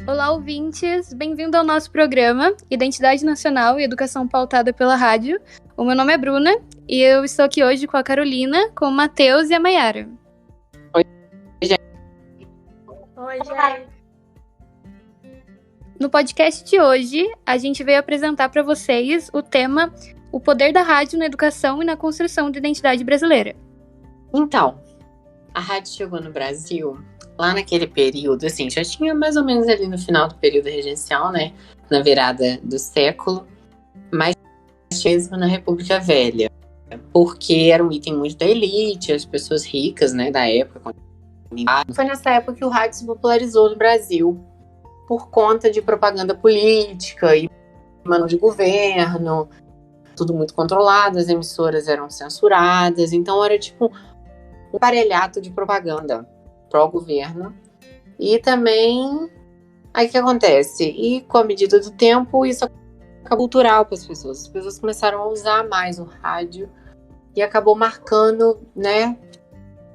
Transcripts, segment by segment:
Olá, ouvintes! Bem-vindo ao nosso programa Identidade Nacional e Educação Pautada pela Rádio. O meu nome é Bruna e eu estou aqui hoje com a Carolina, com o Matheus e a Mayara. Oi, gente. Oi, gente. No podcast de hoje, a gente veio apresentar para vocês o tema O Poder da Rádio na Educação e na Construção da Identidade Brasileira. Então, a rádio chegou no Brasil lá naquele período, assim, já tinha mais ou menos ali no final do período regencial, né? Na virada do século, mas mesmo na República Velha, porque era um item muito da elite, as pessoas ricas, né, da época. Foi nessa época que o rádio se popularizou no Brasil, por conta de propaganda política e mano de governo, tudo muito controlado, as emissoras eram censuradas, então era tipo um parelhato de propaganda pró-governo. E também, aí o que acontece? E com a medida do tempo, isso acabou cultural para as pessoas começaram a usar mais o rádio e acabou marcando, né,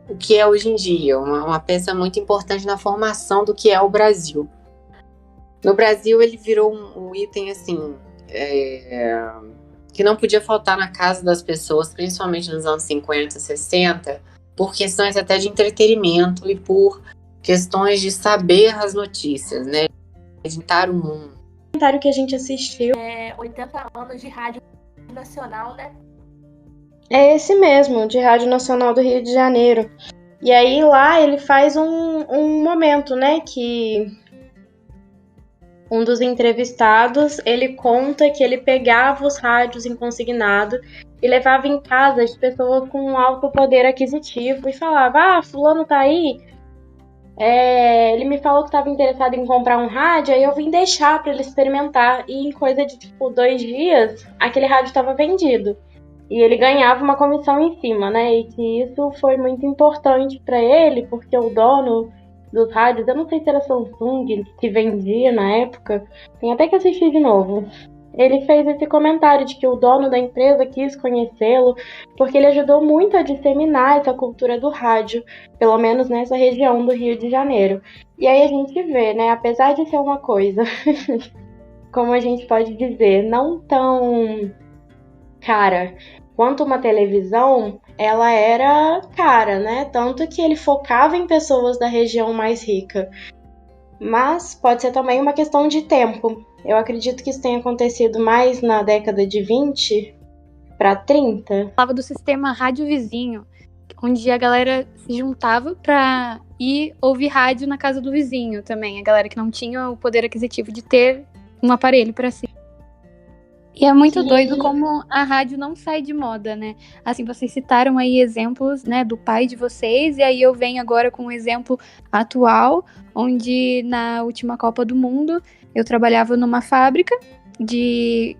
o que é hoje em dia, uma peça muito importante na formação do que é o Brasil. No Brasil, ele virou um item, assim, que não podia faltar na casa das pessoas, principalmente nos anos 50, 60, por questões até de entretenimento e por questões de saber as notícias, né? Editar o mundo. O comentário que a gente assistiu 80 anos de Rádio Nacional, né? É esse mesmo, de Rádio Nacional do Rio de Janeiro. E aí lá ele faz um momento, né, que um dos entrevistados, ele conta que ele pegava os rádios em consignado e levava em casa as pessoas com um alto poder aquisitivo e falava, fulano tá aí, ele me falou que estava interessado em comprar um rádio, aí eu vim deixar para ele experimentar, e em coisa de 2 dias, aquele rádio estava vendido. E ele ganhava uma comissão em cima, né, e que isso foi muito importante para ele, porque o dono dos rádios, eu não sei se era Samsung que vendia na época, tem até que assistir de novo. Ele fez esse comentário de que o dono da empresa quis conhecê-lo, porque ele ajudou muito a disseminar essa cultura do rádio, pelo menos nessa região do Rio de Janeiro. E aí a gente vê, né, apesar de ser uma coisa, como a gente pode dizer, não tão cara quanto uma televisão, ela era cara, né? Tanto que ele focava em pessoas da região mais rica. Mas pode ser também uma questão de tempo. Eu acredito que isso tenha acontecido mais na década de 20 para 30. Falava do sistema rádio vizinho, onde a galera se juntava para ir ouvir rádio na casa do vizinho também. A galera que não tinha o poder aquisitivo de ter um aparelho para si. E é muito doido como a rádio não sai de moda, né? Assim, vocês citaram aí exemplos, né, do pai de vocês, e aí eu venho agora com um exemplo atual, onde na última Copa do Mundo eu trabalhava numa fábrica,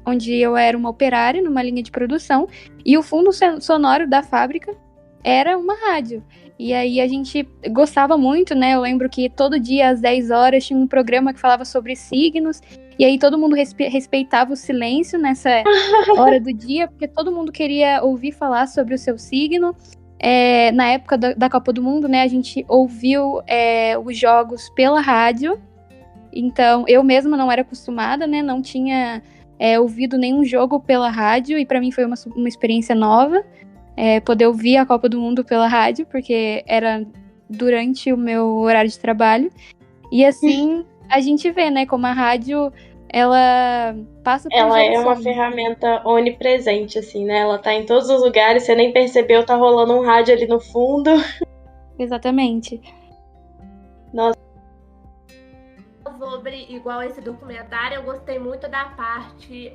onde eu era uma operária numa linha de produção, e o fundo sonoro da fábrica era uma rádio. E aí a gente gostava muito, né? Eu lembro que todo dia às 10 horas tinha um programa que falava sobre signos, e aí todo mundo respeitava o silêncio nessa hora do dia, porque todo mundo queria ouvir falar sobre o seu signo. Na época da Copa do Mundo, né, a gente ouviu os jogos pela rádio. Então, eu mesma não era acostumada, né, não tinha ouvido nenhum jogo pela rádio, e para mim foi uma experiência nova, poder ouvir a Copa do Mundo pela rádio, porque era durante o meu horário de trabalho. E assim, a gente vê, né, como a rádio, ela passa por Ela é uma ferramenta onipresente, assim, né? Ela tá em todos os lugares, você nem percebeu, tá rolando um rádio ali no fundo. Exatamente. Nossa. Sobre, igual esse documentário, eu gostei muito da parte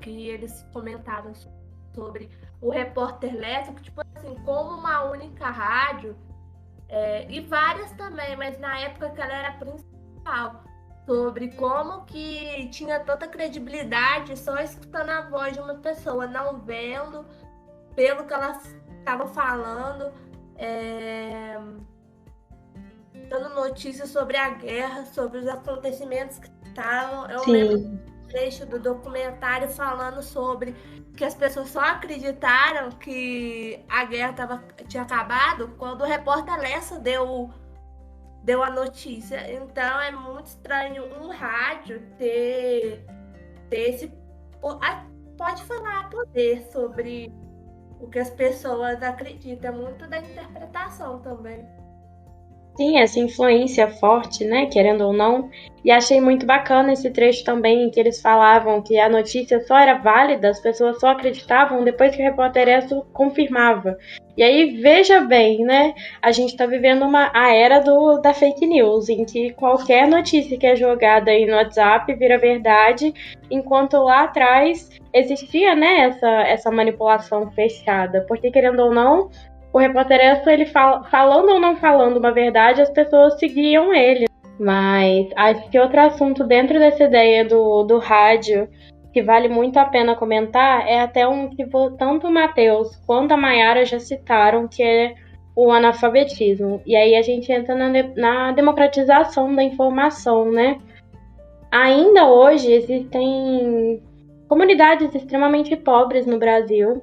que eles comentaram sobre o repórter elétrico, tipo assim, como uma única rádio, e várias também, mas na época que ela era a principal, sobre como que tinha tanta credibilidade só escutando a voz de uma pessoa, não vendo, pelo que ela estava falando, dando notícias sobre a guerra, sobre os acontecimentos que estavam. Eu lembro um trecho do documentário falando sobre que as pessoas só acreditaram que a guerra tinha acabado quando o repórter Lessa deu deu a notícia. Então é muito estranho um rádio ter esse... Pode falar poder sobre o que as pessoas acreditam. É muito da interpretação também. Sim, essa influência forte, né, querendo ou não. E achei muito bacana esse trecho também, em que eles falavam que a notícia só era válida, as pessoas só acreditavam depois que o repórter Esso confirmava. E aí, veja bem, né, a gente tá vivendo a era da fake news, em que qualquer notícia que é jogada aí no WhatsApp vira verdade, enquanto lá atrás existia, né, essa manipulação fechada. Porque, querendo ou não, o repórter Esso, ele falando ou não falando uma verdade, as pessoas seguiam ele. Mas acho que outro assunto dentro dessa ideia do rádio que vale muito a pena comentar é até um que tanto o Matheus quanto a Mayara já citaram, que é o analfabetismo. E aí a gente entra na democratização da informação, né? Ainda hoje existem comunidades extremamente pobres no Brasil.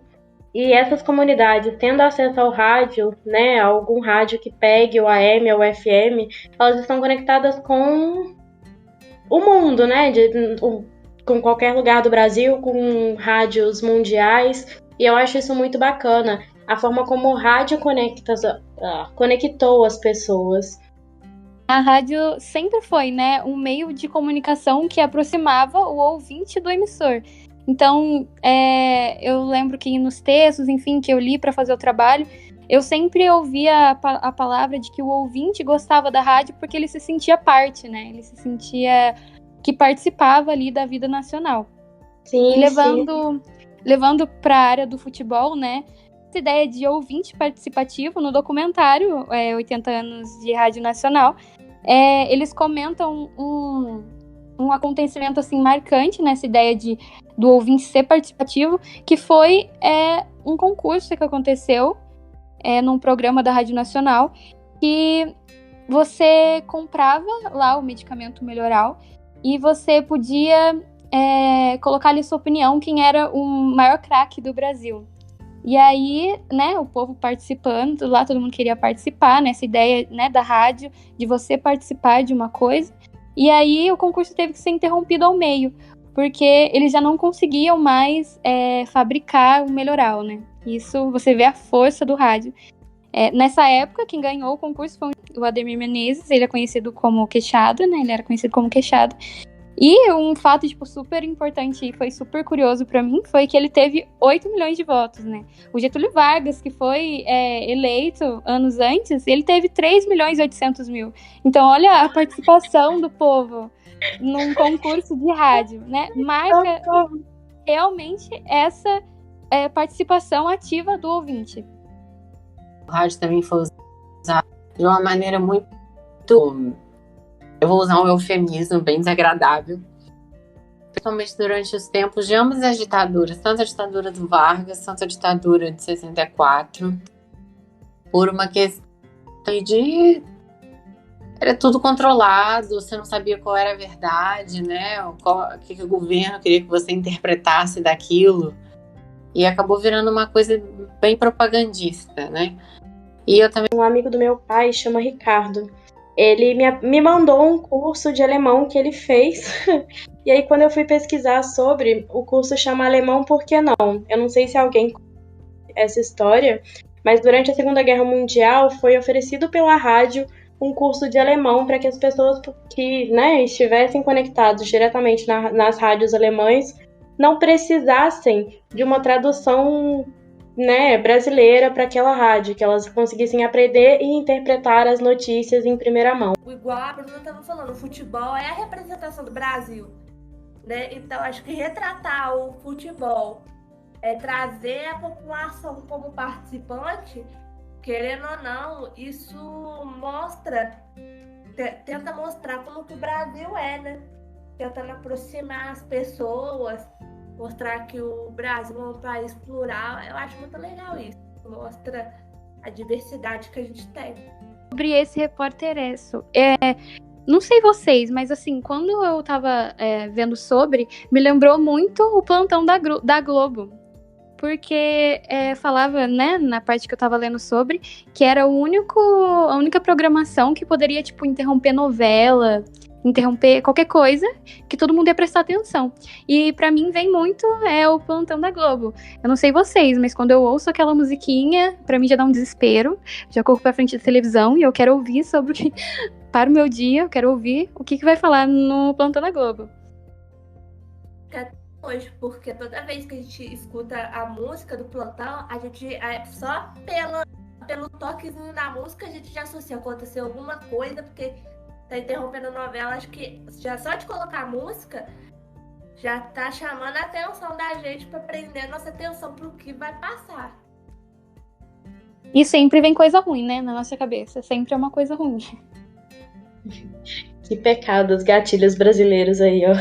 E essas comunidades, tendo acesso ao rádio, né, algum rádio que pegue o AM ou o FM, elas estão conectadas com o mundo, né, com qualquer lugar do Brasil, com rádios mundiais, e eu acho isso muito bacana, a forma como o rádio conectou as pessoas. A rádio sempre foi, né, um meio de comunicação que aproximava o ouvinte do emissor. Então, eu lembro que nos textos, enfim, que eu li para fazer o trabalho, eu sempre ouvia a palavra de que o ouvinte gostava da rádio porque ele se sentia parte, né? Ele se sentia que participava ali da vida nacional. Sim, e levando para a área do futebol, né? Essa ideia de ouvinte participativo no documentário 80 anos de Rádio Nacional, eles comentam um acontecimento assim marcante nessa ideia do ouvinte ser participativo, que foi um concurso que aconteceu num programa da Rádio Nacional, que você comprava lá o medicamento Melhoral e você podia colocar ali sua opinião, quem era o maior craque do Brasil. E aí, né, o povo participando, lá todo mundo queria participar, nessa ideia, né, da rádio, de você participar de uma coisa. E aí o concurso teve que ser interrompido ao meio, porque eles já não conseguiam mais fabricar o Melhoral, né? Isso, você vê a força do rádio. Nessa época, quem ganhou o concurso foi o Ademir Menezes, ele é conhecido como Queixada, né? Ele era conhecido como Queixada. E um fato, tipo, super importante e foi super curioso pra mim, foi que ele teve 8 milhões de votos, né? O Getúlio Vargas, que foi eleito anos antes, ele teve 3 milhões e 800 mil. Então, olha a participação do povo num concurso de rádio, né? Marca realmente essa participação ativa do ouvinte. O rádio também foi usado de uma maneira muito... Eu vou usar um eufemismo bem desagradável, principalmente durante os tempos de ambas as ditaduras, tanto a ditadura do Vargas, quanto a ditadura de 64, por uma questão de... Era tudo controlado, você não sabia qual era a verdade, né? O que o governo queria que você interpretasse daquilo, e acabou virando uma coisa bem propagandista, né? E eu também... Um amigo do meu pai chama Ricardo. Ele me mandou um curso de alemão que ele fez. E aí, quando eu fui pesquisar sobre, o curso chama Alemão Por Que Não? Eu não sei se alguém conhece essa história, mas durante a Segunda Guerra Mundial foi oferecido pela rádio um curso de alemão para que as pessoas que, né, estivessem conectados diretamente nas rádios alemães não precisassem de uma tradução, né, brasileira para aquela rádio, que elas conseguissem aprender e interpretar as notícias em primeira mão. Igual a Bruna estava falando, o futebol é a representação do Brasil, né? Então acho que retratar o futebol, trazer a população como participante, querendo ou não, isso tenta mostrar como que o Brasil né? Tentando aproximar as pessoas, mostrar que o Brasil é um país plural. Eu acho muito legal isso. Mostra a diversidade que a gente tem. Sobre esse repórter Esso, não sei vocês, mas assim, quando eu tava vendo sobre, me lembrou muito o plantão da Globo. porque falava, né, na parte que eu tava lendo sobre, que era a única programação que poderia, tipo, interromper novela, interromper qualquer coisa, que todo mundo ia prestar atenção. E pra mim vem muito o Plantão da Globo. Eu não sei vocês, mas quando eu ouço aquela musiquinha, pra mim já dá um desespero, já corro pra frente da televisão e eu quero ouvir sobre o que... Para o meu dia, eu quero ouvir o que vai falar no Plantão da Globo. Hoje, porque toda vez que a gente escuta a música do Plantão, a gente só pelo toquezinho da música a gente já associa acontecer alguma coisa, porque tá interrompendo a novela. Acho que já só de colocar a música já tá chamando a atenção da gente para prender a nossa atenção pro que vai passar. E sempre vem coisa ruim, né, na nossa cabeça. Sempre é uma coisa ruim. Que pecado, os gatilhos brasileiros aí, ó.